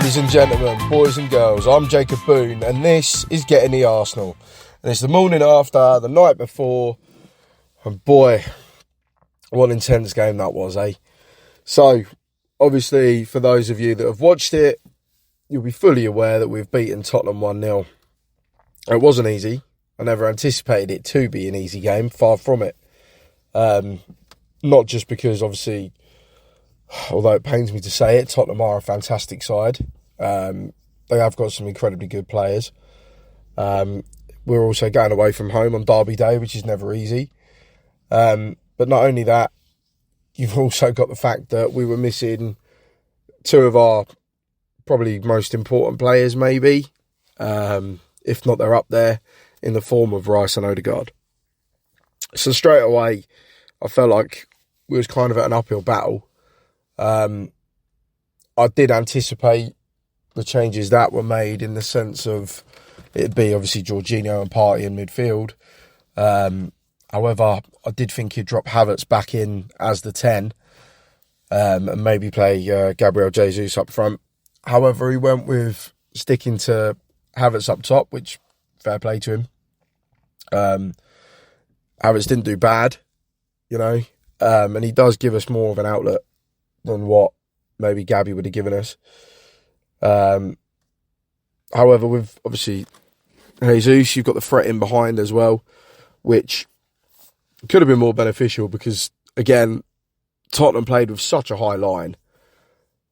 Ladies and gentlemen, boys and girls, I'm Jacob Boone, and this is Getting the Arsenal. And it's the morning after, the night before, and boy, what an intense game that was, eh? So, obviously, for those of you that have watched it, you'll be fully aware that we've beaten Tottenham 1-0. It wasn't easy. I never anticipated it to be an easy game, far from it. Not just because, obviously, although it pains me to say it, Tottenham are a fantastic side. They have got some incredibly good players. We're also going away from home on Derby Day, which is never easy. But not only that, you've also got the fact that we were missing two of our probably most important players, maybe. If not, they're up there in the form of Rice and Odegaard. So straight away, I felt like we was kind of at an uphill battle. I did anticipate the changes that were made in the sense of it'd be obviously Jorginho and Partey in midfield. However, I did think he'd drop Havertz back in as the 10 and maybe play Gabriel Jesus up front. However, he went with sticking to Havertz up top, which fair play to him. Havertz didn't do bad, and he does give us more of an outlet than what maybe Gabby would have given us. However, with obviously Jesus, you've got the threat in behind as well, which could have been more beneficial because, again, Tottenham played with such a high line.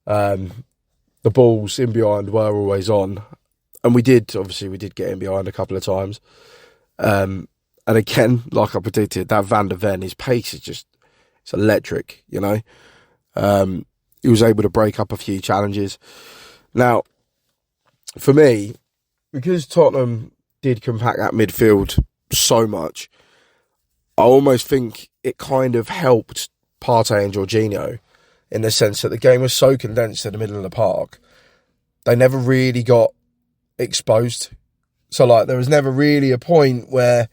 The balls in behind were always on. And we did get in behind a couple of times. And again, like I predicted, that Van der Ven, his pace is it's electric, He was able to break up a few challenges. Now, for me, because Tottenham did compact that midfield so much, I almost think it kind of helped Partey and Jorginho in the sense that the game was so condensed in the middle of the park. They never really got exposed. So, there was never really a point where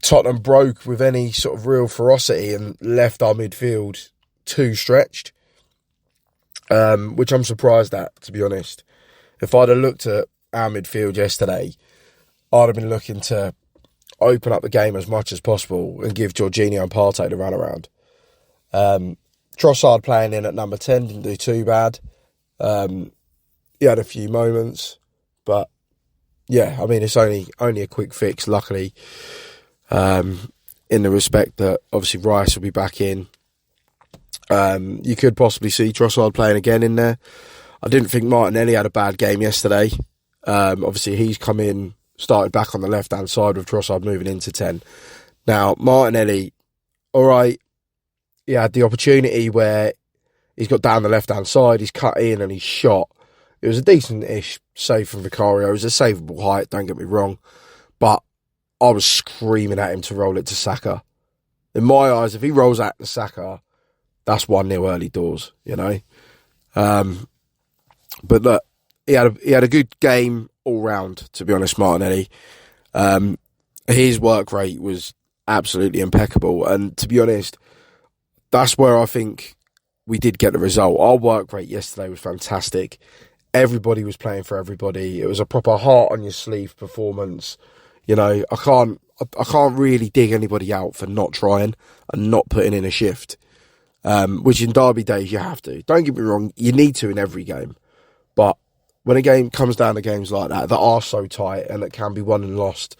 Tottenham broke with any sort of real ferocity and left our midfield too stretched, which I'm surprised at, to be honest. If I'd have looked at our midfield yesterday, I'd have been looking to open up the game as much as possible and give Jorginho and Partey the run around. Trossard playing in at number 10 didn't do too bad. He had a few moments, but yeah, it's only a quick fix, luckily, in the respect that obviously Rice will be back in. You could possibly see Trossard playing again in there. I didn't think Martinelli had a bad game yesterday. Obviously, he's come in, started back on the left-hand side with Trossard moving into 10. Now, Martinelli, all right, he had the opportunity where he's got down the left-hand side, he's cut in and he's shot. It was a decent-ish save from Vicario. It was a savable height, don't get me wrong. But I was screaming at him to roll it to Saka. In my eyes, if he rolls out to Saka, that's 1-0 early doors, But look, he had a good game all round, to be honest, Martinelli. His work rate was absolutely impeccable. And to be honest, that's where I think we did get the result. Our work rate yesterday was fantastic. Everybody was playing for everybody. It was a proper heart on your sleeve performance. I can't really dig anybody out for not trying and not putting in a shift. Which in derby days you have to. Don't get me wrong, you need to in every game. But when a game comes down to games like that are so tight and that can be won and lost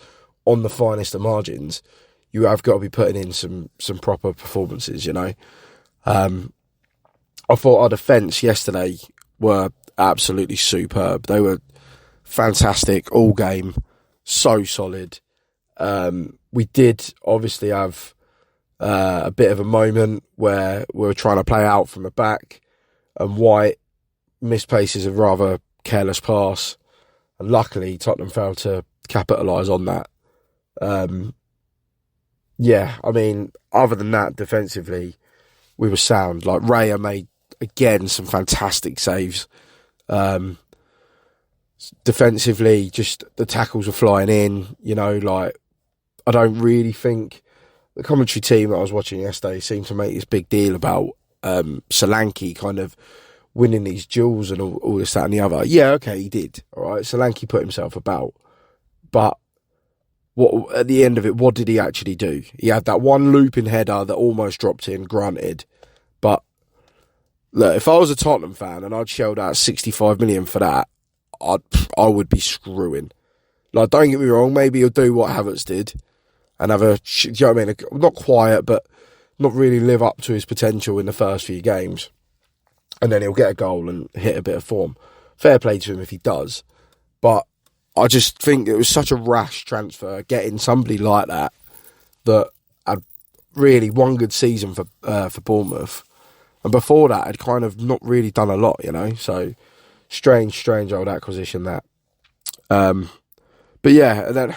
on the finest of margins, you have got to be putting in some proper performances, I thought our defence yesterday were absolutely superb. They were fantastic all game, so solid. We did obviously have a bit of a moment where we were trying to play out from the back and White misplaces a rather careless pass, and luckily Tottenham failed to capitalise on that. Other than that, defensively, we were sound. Raya made, again, some fantastic saves. Defensively, just the tackles were flying in, I don't really think the commentary team that I was watching yesterday seemed to make this big deal about Solanke kind of winning these duels and all this, that and the other. Yeah, okay, he did. All right, Solanke put himself about. But what at the end of it, what did he actually do? He had that one looping header that almost dropped in, granted. But look, if I was a Tottenham fan and I'd shelled out 65 million for that, I would be screwing. Like, don't get me wrong, maybe he'll do what Havertz did and have a, you know what I mean, not quiet, but not really live up to his potential in the first few games. And then he'll get a goal and hit a bit of form. Fair play to him if he does. But I just think it was such a rash transfer, getting somebody like that had really one good season for Bournemouth. And before that, had kind of not really done a lot, you know. So, strange old acquisition, that. But yeah, and then,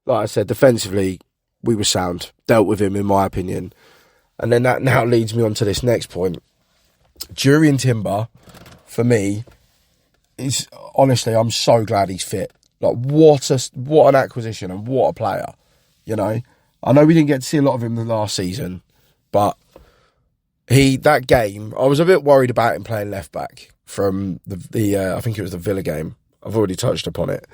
like I said, defensively, we were sound. Dealt with him, in my opinion. And then that now leads me on to this next point. Jurrien Timber, for me, is honestly, I'm so glad he's fit. Like, what an acquisition and what a player, you know. I know we didn't get to see a lot of him the last season, but that game, I was a bit worried about him playing left back from the I think it was the Villa game. I've already touched upon it,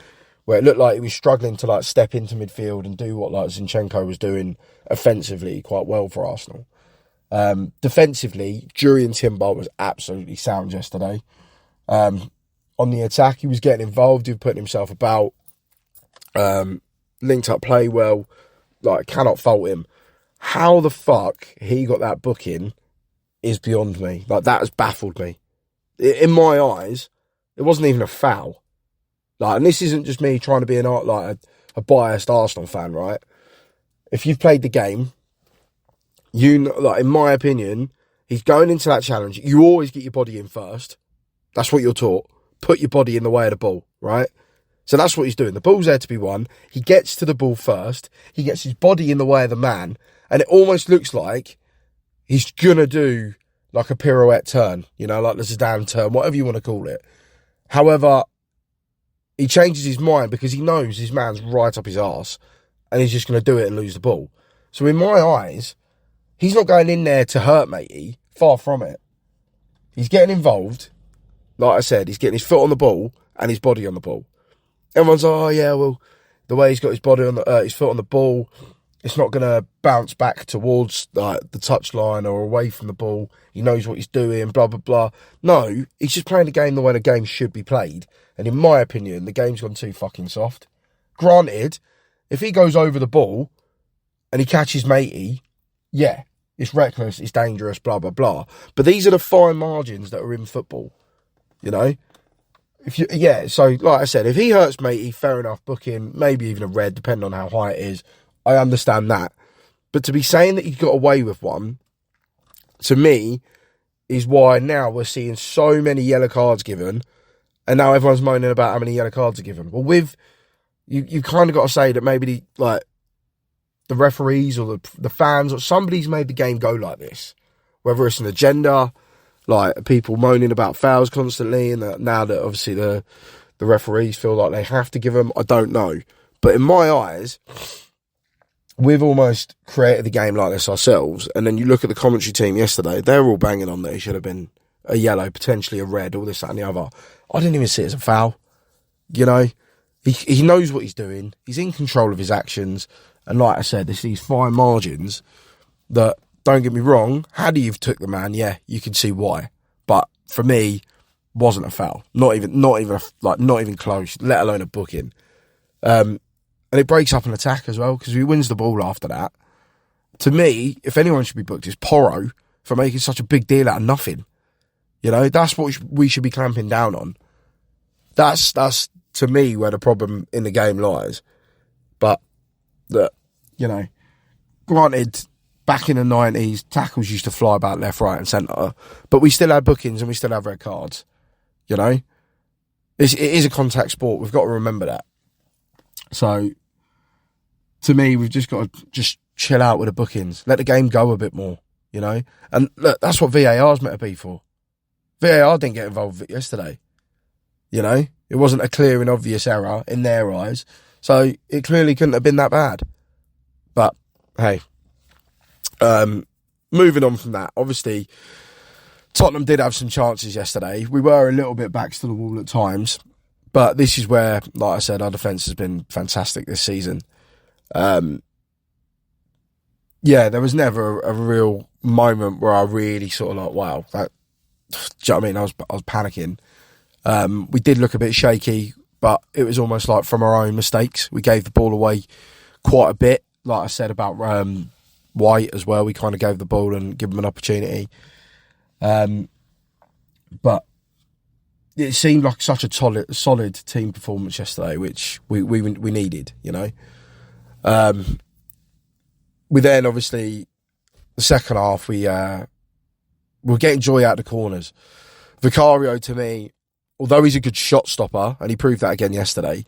where it looked like he was struggling to like step into midfield and do what like Zinchenko was doing offensively quite well for Arsenal. Defensively, Jurrien Timber was absolutely sound yesterday. On the attack, he was getting involved, he was putting himself about, linked up play well, like, cannot fault him. How the fuck he got that booking is beyond me. Like, that has baffled me. In my eyes, it wasn't even a foul. Like, and this isn't just me trying to be a biased Arsenal fan, right? If you've played the game, like, in my opinion, he's going into that challenge. You always get your body in first. That's what you're taught. Put your body in the way of the ball, right? So that's what he's doing. The ball's there to be won. He gets to the ball first. He gets his body in the way of the man. And it almost looks like he's going to do like a pirouette turn, you know, like the Zidane turn, whatever you want to call it. However, he changes his mind because he knows his man's right up his arse and he's just going to do it and lose the ball. So in my eyes, he's not going in there to hurt matey. Far from it. He's getting involved. Like I said, he's getting his foot on the ball and his body on the ball. Everyone's like, oh yeah, well, the way he's got his body on his foot on the ball, it's not going to bounce back towards like the touchline or away from the ball. He knows what he's doing, blah, blah, blah. No, he's just playing the game the way the game should be played. And in my opinion, the game's gone too fucking soft. Granted, if he goes over the ball and he catches matey, yeah, it's reckless, it's dangerous, blah, blah, blah. But these are the fine margins that are in football. You know, so like I said, if he hurts matey, fair enough, booking, maybe even a red, depending on how high it is. I understand that. But to be saying that he got away with one, to me, is why now we're seeing so many yellow cards given, and now everyone's moaning about how many yellow cards are given. Well, you kind of got to say that maybe the referees or the fans or somebody's made the game go like this, whether it's an agenda. Like, people moaning about fouls constantly, and now that obviously the referees feel like they have to give them, I don't know. But in my eyes, we've almost created the game like this ourselves. And then you look at the commentary team yesterday, they're all banging on that it should have been a yellow, potentially a red, all this, that and the other. I didn't even see it as a foul. You know, he knows what he's doing. He's in control of his actions. And like I said, there's these fine margins that, don't get me wrong, had he have took the man, yeah, you can see why. But for me, wasn't a foul. Not even close, let alone a booking. And it breaks up an attack as well, because he wins the ball after that. To me, if anyone should be booked, it's Porro for making such a big deal out of nothing. You know, that's what we should be clamping down on. That's to me where the problem in the game lies. But that, you know, granted, back in the 90s, tackles used to fly about left, right and centre. But we still had bookings and we still have red cards. You know? It is a contact sport. We've got to remember that. So, to me, we've just got to just chill out with the bookings. Let the game go a bit more, you know? And look, that's what VAR's meant to be for. VAR didn't get involved with it yesterday. You know? It wasn't a clear and obvious error in their eyes. So, it clearly couldn't have been that bad. But, hey... moving on from that, obviously, Tottenham did have some chances yesterday. We were a little bit backs to the wall at times. But this is where, like I said, our defence has been fantastic this season. There was never a real moment where I really sort of like, wow, that, do you know what I mean? I was panicking. We did look a bit shaky, but it was almost like from our own mistakes. We gave the ball away quite a bit. Like I said about White as well, we kind of gave the ball and give him an opportunity. But it seemed like such a solid team performance yesterday, which we needed, you know. We then, obviously, the second half, we were getting joy out of the corners. Vicario, to me, although he's a good shot stopper, and he proved that again yesterday,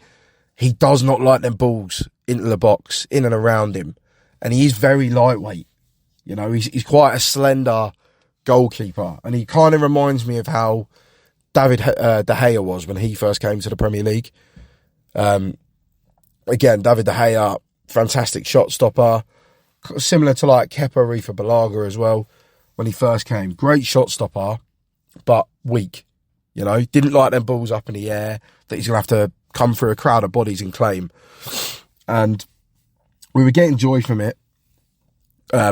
he does not like them balls into the box, in and around him. And he is very lightweight. You know, he's quite a slender goalkeeper. And he kind of reminds me of how David De Gea was when he first came to the Premier League. Again, David De Gea, fantastic shot stopper. Similar to like Kepa Arrizabalaga as well when he first came. Great shot stopper, but weak. You know, didn't like them balls up in the air that he's going to have to come through a crowd of bodies and claim. And we were getting joy from it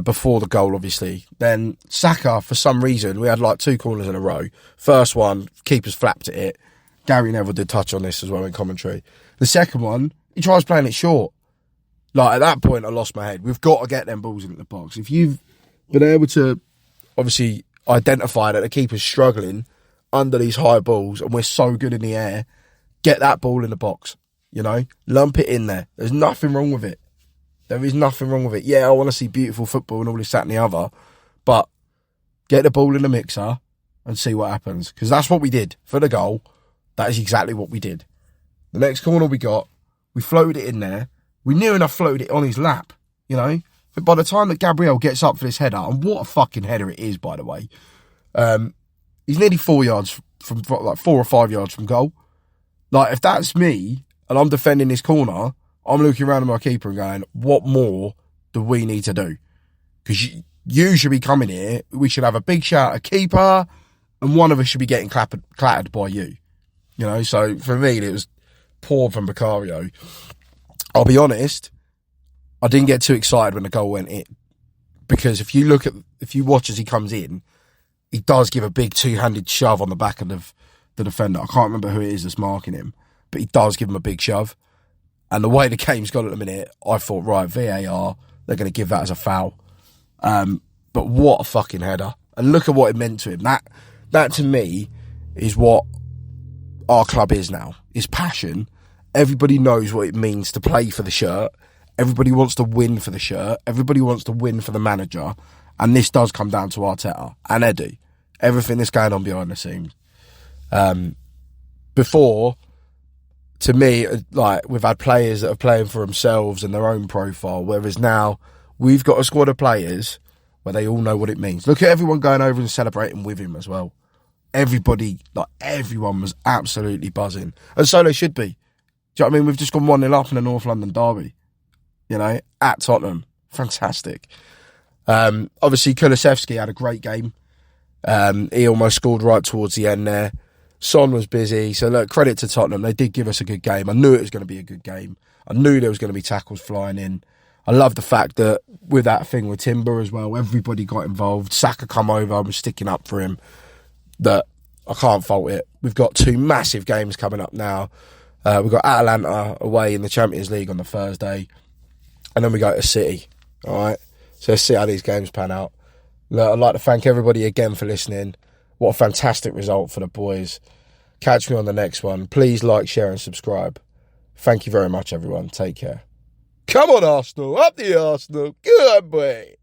before the goal, obviously. Then Saka, for some reason, we had like 2 corners in a row. First one, keepers flapped at it. Gary Neville did touch on this as well in commentary. The second one, he tries playing it short. Like, at that point, I lost my head. We've got to get them balls into the box. If you've been able to, obviously, identify that the keeper's struggling under these high balls and we're so good in the air, get that ball in the box, you know? Lump it in there. There's nothing wrong with it. There is nothing wrong with it. Yeah, I want to see beautiful football and all this, that and the other, but get the ball in the mixer and see what happens. Because that's what we did for the goal. That is exactly what we did. The next corner we got, we floated it in there. We near enough floated it on his lap, you know? But by the time that Gabriel gets up for this header, and what a fucking header it is, by the way, he's nearly 4 yards from, like 4 or 5 yards from goal. Like, if that's me and I'm defending this corner, I'm looking around at my keeper and going, what more do we need to do? Because you should be coming here, we should have a big shout at keeper, and one of us should be getting clattered by you. You know, so for me, it was poor from Vicario. I'll be honest, I didn't get too excited when the goal went in. Because if you watch as he comes in, he does give a big 2-handed shove on the back of the defender. I can't remember who it is that's marking him, but he does give him a big shove. And the way the game's gone at the minute, I thought, right, VAR, they're going to give that as a foul. But what a fucking header. And look at what it meant to him. That to me is what our club is now. Is passion. Everybody knows what it means to play for the shirt. Everybody wants to win for the shirt. Everybody wants to win for the manager. And this does come down to Arteta and Edu. Everything that's going on behind the scenes. Before, to me, like, we've had players that are playing for themselves and their own profile, whereas now we've got a squad of players where they all know what it means. Look at everyone going over and celebrating with him as well. Everybody, like everyone was absolutely buzzing. And so they should be. Do you know what I mean? We've just gone 1-0 up in the North London derby, you know, at Tottenham. Fantastic. Obviously, Kulusevski had a great game. He almost scored right towards the end there. Son was busy. So, look, credit to Tottenham. They did give us a good game. I knew it was going to be a good game. I knew there was going to be tackles flying in. I love the fact that with that thing with Timber as well, everybody got involved. Saka come over. I was sticking up for him. That I can't fault it. We've got 2 massive games coming up now. We've got Atalanta away in the Champions League on the Thursday. And then we go to City. All right? So let's see how these games pan out. Look, I'd like to thank everybody again for listening. What a fantastic result for the boys. Catch me on the next one. Please like, share and subscribe. Thank you very much, everyone. Take care. Come on, Arsenal. Up the Arsenal. Good boy.